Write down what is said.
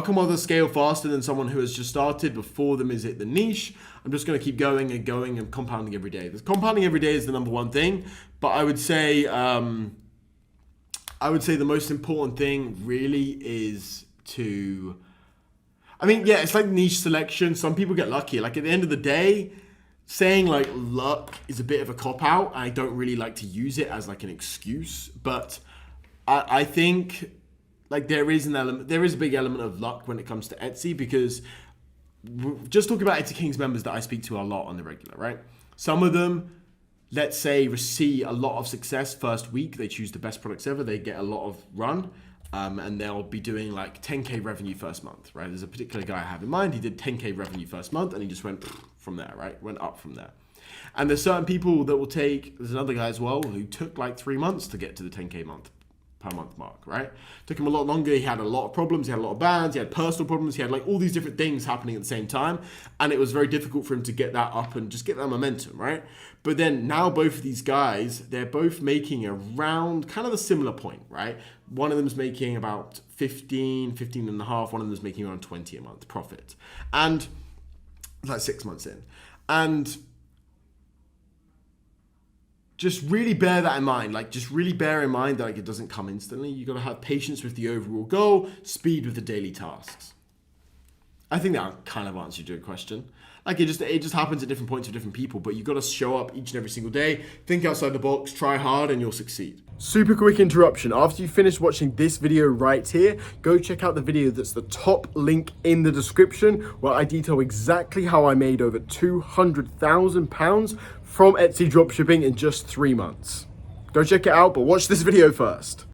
How come others scale faster than someone who has just started before them is hit the niche? I'm just going to keep going and going and compounding every day. The compounding every day is the number one thing, but I would say the most important thing really is to, it's like niche selection. Some people get lucky. Like at the end of the day, saying like luck is a bit of a cop out. I don't really like to use it as like an excuse, but I think like there is a big element of luck when it comes to Etsy, because just talking about Etsy Kings members that I speak to a lot on the regular, right? Some of them, let's say, see a lot of success first week. They choose the best products ever. They get a lot of run, and they'll be doing like 10K revenue first month, right? There's a particular guy I have in mind. He did 10K revenue first month, and he just went from there, right? Went up from there. And there's certain people that will there's another guy as well who took like 3 months to get to the 10K per month mark, right? Took him a lot longer. He had a lot of problems. He had a lot of bans. He had personal problems. He had like all these different things happening at the same time. And it was very difficult for him to get that up and just get that momentum, right? But then now both of these guys, they're both making around kind of a similar point, right? One of them is making about 15 and a half. One of them is making around 20 a month profit. And it's like 6 months in. And just really bear that in mind. Like, just really bear in mind that like it doesn't come instantly. You got to have patience with the overall goal, speed with the daily tasks. I think that kind of answered your question. Like it just happens at different points for different people, but you got to show up each and every single day, think outside the box, try hard, and you'll succeed. Super quick interruption. After you finish watching this video right here, go check out the video that's the top link in the description, where I detail exactly how I made over £200,000 from Etsy dropshipping in just 3 months. Go check it out, but watch this video first.